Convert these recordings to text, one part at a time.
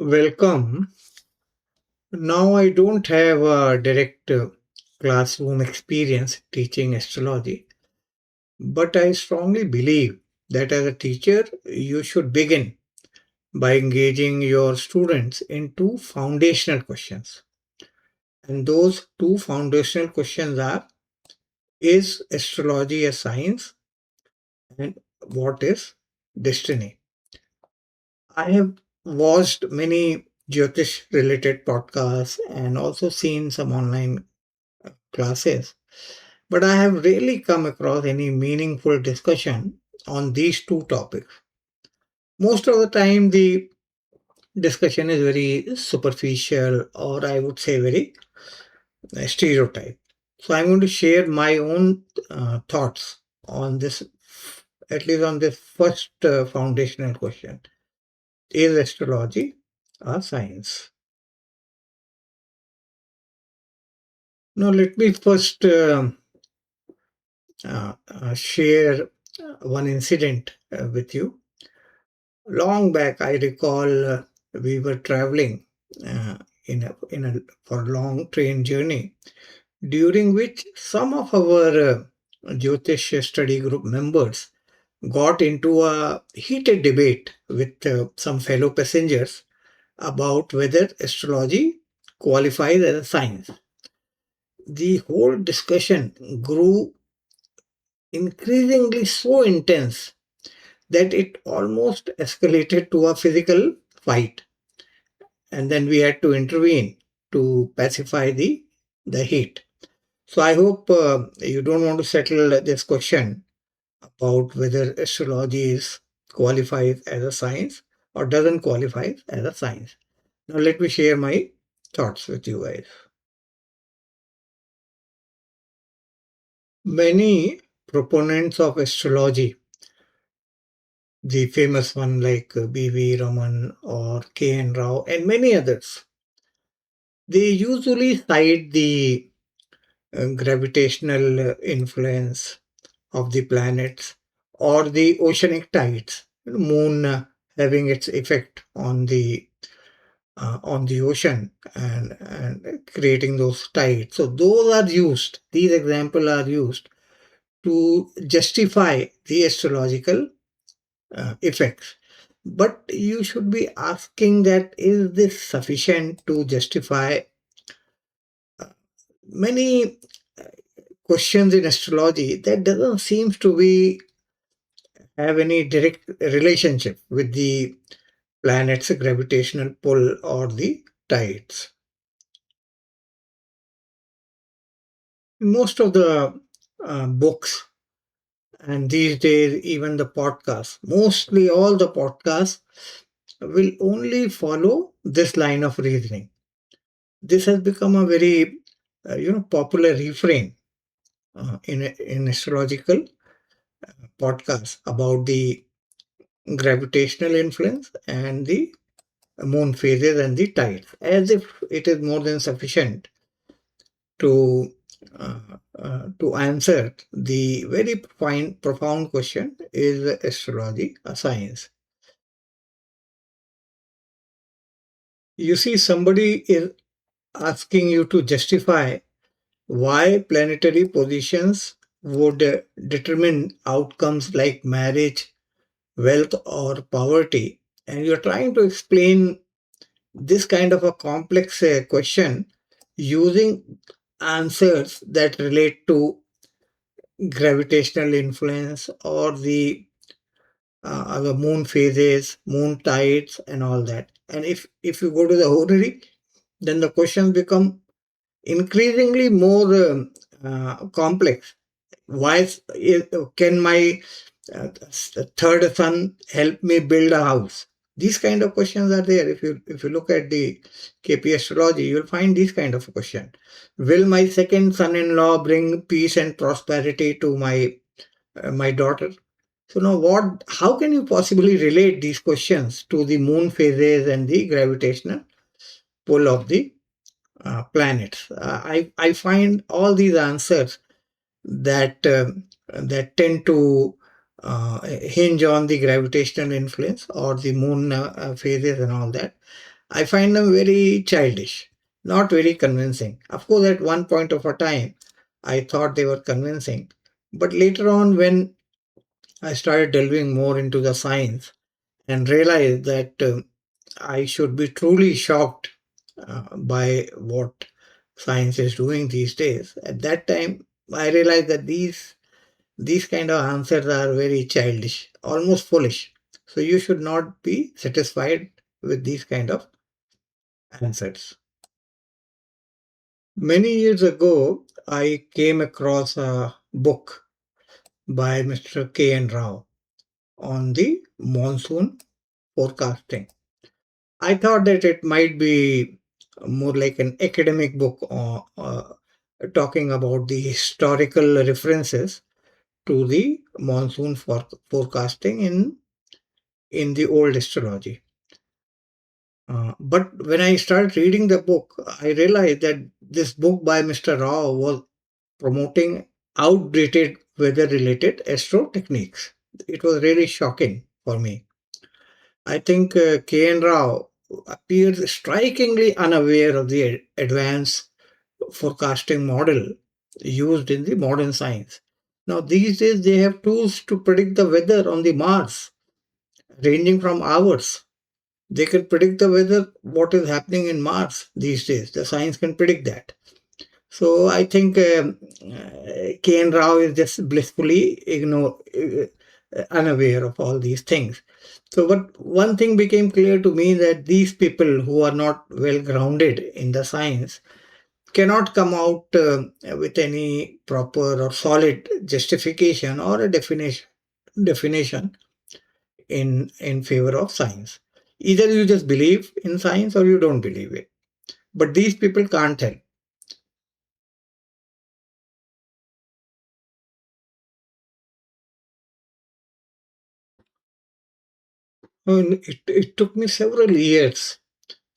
Welcome. Now, I don't have a direct classroom experience teaching astrology, but I strongly believe that as a teacher, you should begin by engaging your students in two foundational questions. And those two foundational questions are: is astrology a science? And what is destiny? I have watched many Jyotish related podcasts and also seen some online classes, but I have rarely come across any meaningful discussion on these two topics. Most of the time, the discussion is very superficial, or I would say very stereotype. So, I'm going to share my own thoughts on this, at least on this first foundational question: is astrology a science? Now, let me first share one incident with you. Long back, I recall we were traveling in a for a long train journey, during which some of our Jyotish study group members got into a heated debate with some fellow passengers about whether astrology qualifies as a science. The whole discussion grew increasingly so intense that it almost escalated to a physical fight, and then we had to intervene to pacify the heat. So I hope you don't want to settle this question about whether astrology is qualifies as a science or doesn't qualify as a science. Now let me share my thoughts with you guys. Many proponents of astrology, the famous one like B.V. Raman or K.N. Rao and many others, they usually cite the gravitational influence of the planets or the oceanic tides, moon having its effect on the ocean and creating those tides. So those are used, these examples are used to justify the astrological effects. But you should be asking that is this sufficient to justify many questions in astrology that doesn't seem to be have any direct relationship with the planet's gravitational pull or the tides. Most of the books and these days even the podcasts, mostly all the podcasts will only follow this line of reasoning. This has become a very popular refrain in astrological podcasts about the gravitational influence and the moon phases and the tides, as if it is more than sufficient to to answer the very profound question: is astrology a science? You see, somebody is asking you to justify why planetary positions would determine outcomes like marriage, wealth, or poverty, and you're trying to explain this kind of a complex question using answers that relate to gravitational influence or the moon phases, moon tides, and all that. And if you go to the horary, then the questions become increasingly more complex. Can my third son help me build a house? These kind of questions are there. If you look at the KP astrology, you'll find these kind of question. Will my second son-in-law bring peace and prosperity to my daughter? So now what? How can you possibly relate these questions to the moon phases and the gravitational pull of the planets? I find all these answers that tend to hinge on the gravitational influence or the moon phases and all that. I find them very childish, not very convincing. Of course, at one point of a time, I thought they were convincing. But later on, when I started delving more into the science and realized that I should be truly shocked by what science is doing these days. At that time, I realized that these kind of answers are very childish, almost foolish. So you should not be satisfied with these kind of answers. Many years ago, I came across a book by Mr. K. N. Rao on the monsoon forecasting. I thought that it might be more like an academic book talking about the historical references to the monsoon forecasting in the old astrology. But when I started reading the book, I realized that this book by Mr. Rao was promoting outdated weather related astro techniques. It was really shocking for me. I think K.N. Rao appears strikingly unaware of the advanced forecasting model used in the modern science. Now, these days, they have tools to predict the weather on the Mars, ranging from hours. They can predict the weather, what is happening in Mars these days. The science can predict that. So I think K.N. Rao is just blissfully unaware of all these things. So, but one thing became clear to me that these people who are not well grounded in the science cannot come out with any proper or solid justification or a definition in favor of science. Either you just believe in science or you don't believe it. But these people can't help. And it took me several years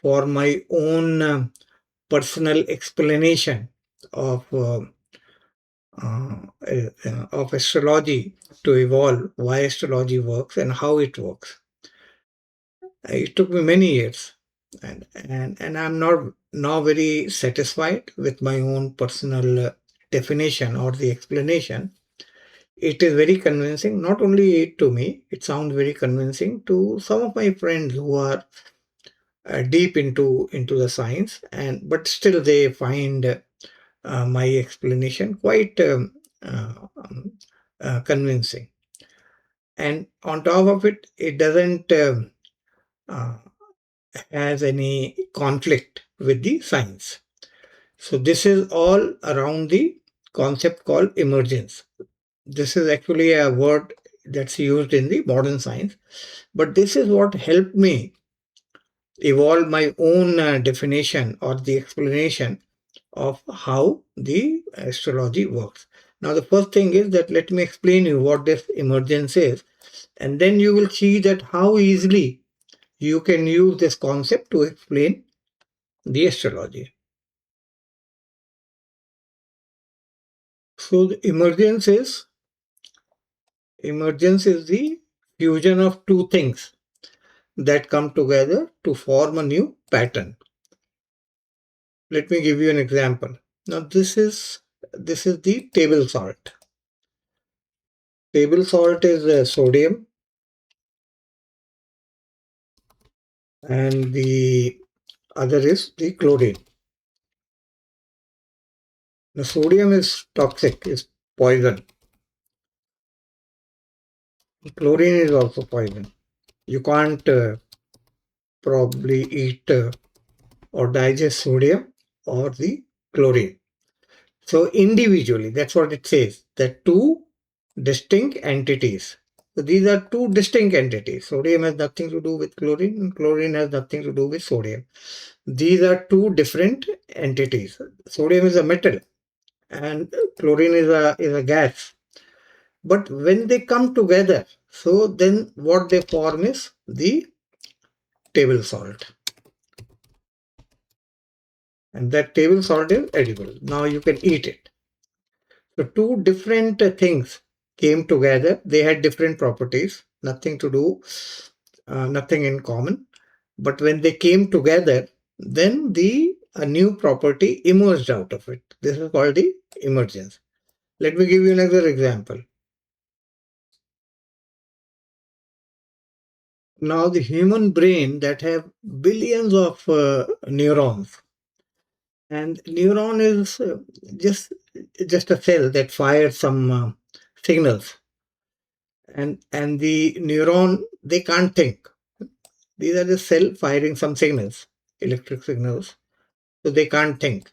for my own personal explanation of of astrology to evolve, why astrology works and how it works. It took me many years, and I'm not now very satisfied with my own personal definition or the explanation. It is very convincing, not only to me, it sounds very convincing to some of my friends who are deep into the science, and but still they find my explanation quite convincing. And on top of it, it doesn't uh, has any conflict with the science. So this is all around the concept called emergence. This is actually a word that's used in the modern science, but this is what helped me evolve my own definition or the explanation of how the astrology works. Now, the first thing is that let me explain you what this emergence is, and then you will see that how easily you can use this concept to explain the astrology. So, the emergence is the fusion of two things that come together to form a new pattern. Let me give you an example. Now, this is the table salt. Table salt is sodium, and the other is the chlorine. The sodium is toxic, is poison. Chlorine is also poison. You can't probably eat or digest sodium or the chlorine. So individually, that's what it says, that two distinct entities. So these are two distinct entities. Sodium has nothing to do with chlorine, and chlorine has nothing to do with sodium. These are two different entities. Sodium is a metal, and chlorine is a gas. But when they come together, so then what they form is the table salt. And that table salt is edible. Now you can eat it. So two different things came together. They had different properties, nothing to do, nothing in common. But when they came together, then the a new property emerged out of it. This is called the emergence. Let me give you another example. Now, the human brain that have billions of neurons, and neuron is just a cell that fires some signals, and the neuron they can't think. These are the cell firing some signals, electric signals, so they can't think.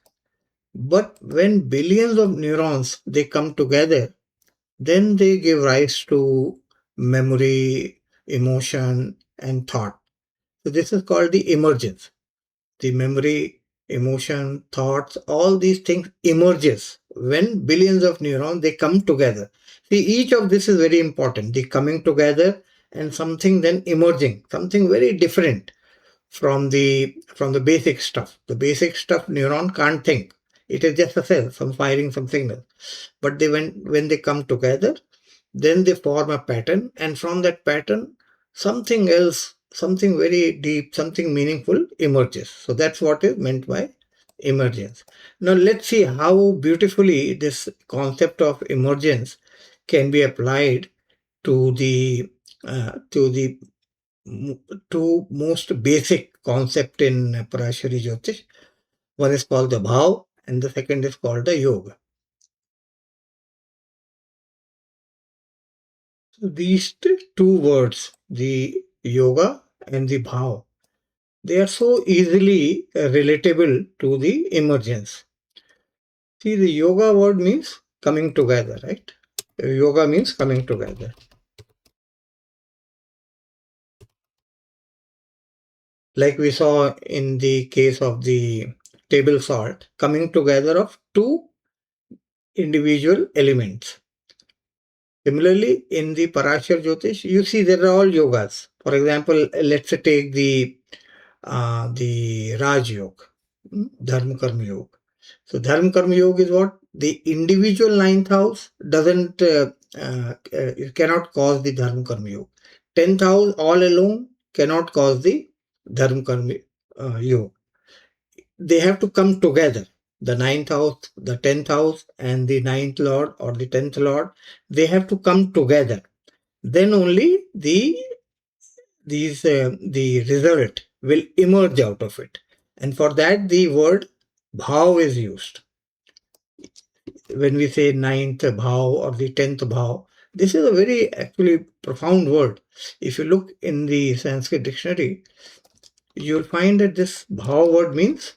But when billions of neurons they come together, then they give rise to memory, emotion, and thought. So this is called the emergence. The memory, emotion, thoughts, all these things emerges when billions of neurons they come together. See, each of this is very important. The coming together and something then emerging, something very different from the basic stuff. The basic stuff neuron can't think. It is just a cell, some firing some signal. But they when they come together, then they form a pattern, and from that pattern, something else, something very deep, something meaningful emerges. So that's what is meant by emergence. Now let's see how beautifully this concept of emergence can be applied to the two most basic concept in Parashari Jyotish. One is called the Bhav, and the second is called the Yoga. So these two words, the Yoga and the Bhav, they are so easily relatable to the emergence. See, the Yoga word means coming together, right? Yoga means coming together. Like we saw in the case of the table salt, coming together of two individual elements. Similarly, in the Parashar Jyotish, you see there are all yogas. For example, let's take the Raj Yoga, Dharma Karma Yoga. So Dharma Karma Yoga is what? The individual ninth house doesn't, it cannot cause the Dharma Karma Yoga. 10th house all alone cannot cause the Dharma Karma Yoga. They have to come together. The ninth house, the 10th house, and the ninth lord or the 10th lord, they have to come together. Then only the result will emerge out of it. And for that, the word bhav is used. When we say ninth bhav or the 10th bhav, this is a very actually profound word. If you look in the Sanskrit dictionary, you'll find that this bhav word means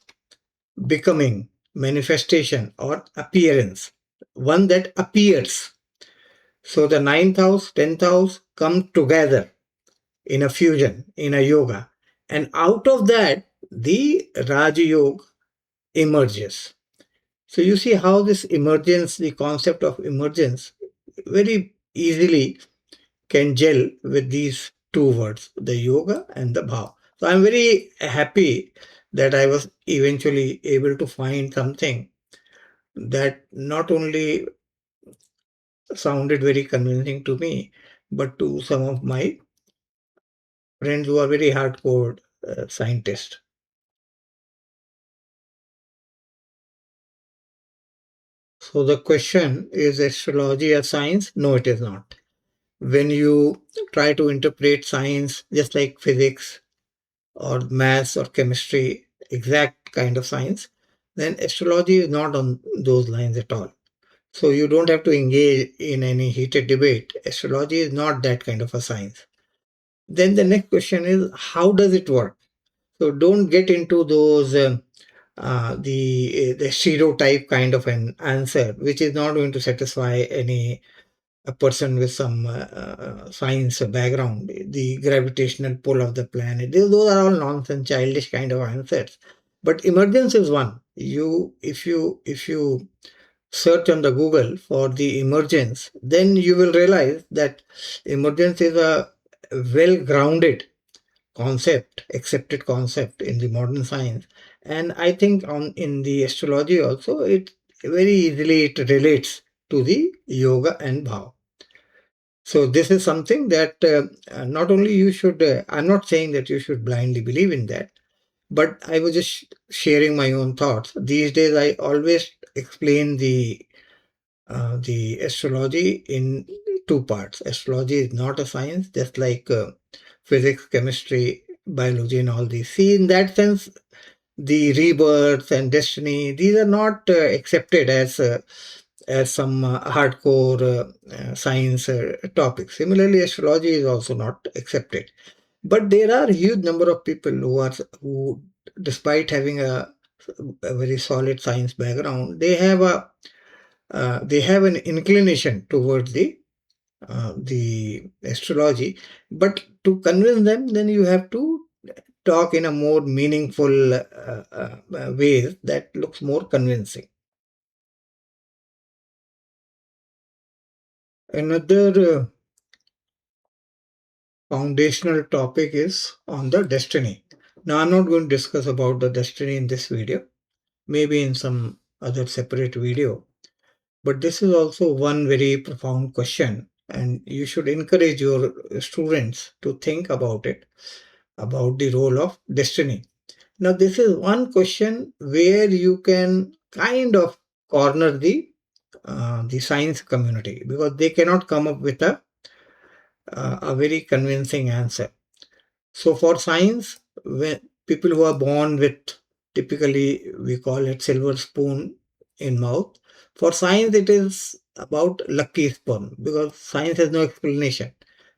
becoming, manifestation, or appearance, one that appears. So the ninth house, 10th house come together in a fusion, in a yoga. And out of that, the Raja Yoga emerges. So you see how this emergence, the concept of emergence, very easily can gel with these two words, the yoga and the bhav. So I'm very happy that I was eventually able to find something that not only sounded very convincing to me, but to some of my friends who are very hardcore scientists. So the question is astrology a science? No, it is not. When you try to interpret science just like physics or maths or chemistry, exact kind of science, then astrology is not on those lines at all. So you don't have to engage in any heated debate. Astrology is not that kind of a science. Then the next question is how does it work? So don't get into those the stereotype kind of an answer, which is not going to satisfy any a person with some science background. The gravitational pull of the planet. Those are all nonsense, childish kind of answers. But emergence is one. If you search on the Google for the emergence, then you will realize that emergence is a well-grounded concept, accepted concept in the modern science. And I think on in the astrology also, it very easily it relates to the yoga and bhav. So this is something that not only you should, I'm not saying that you should blindly believe in that, but I was just sharing my own thoughts. These days, I always explain the astrology in two parts. Astrology is not a science, just like physics, chemistry, biology, and all these. See, in that sense, the rebirth and destiny, these are not accepted as some hardcore science topics. Similarly, astrology is also not accepted. But there are a huge number of people who, despite having a very solid science background, they have an inclination towards the astrology. But to convince them, then you have to talk in a more meaningful way that looks more convincing. Another foundational topic is on the destiny. Now, I'm not going to discuss about the destiny in this video, maybe in some other separate video. But this is also one very profound question, and you should encourage your students to think about it, about the role of destiny. Now, this is one question where you can kind of corner the science community because they cannot come up with a very convincing answer. So, for science, when people who are born with, typically we call it silver spoon in mouth, for science it is about lucky sperm because science has no explanation.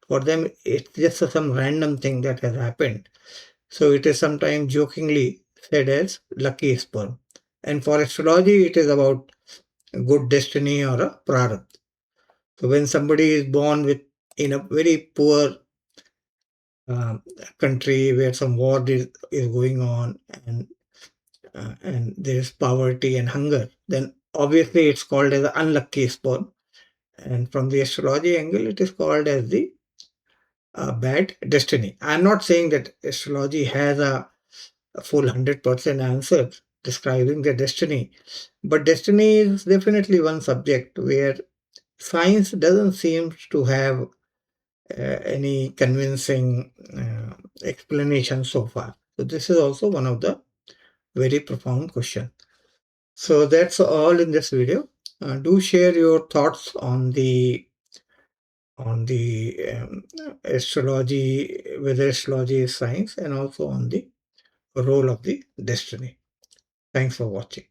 For them, it's just some random thing that has happened. So it is sometimes jokingly said as lucky sperm. And for astrology, it is about good destiny or a prarabdha. So when somebody is born with in a very poor um, country where some war is going on and there is poverty and hunger, then obviously it's called as an unlucky sperm. And from the astrology angle, it is called as the bad destiny. I'm not saying that astrology has a full 100% answer describing their destiny, but destiny is definitely one subject where science doesn't seem to have any convincing explanation so far. So this is also one of the very profound questions. So that's all in this video. Do share your thoughts on the astrology, whether astrology is science, and also on the role of the destiny. Thanks for watching.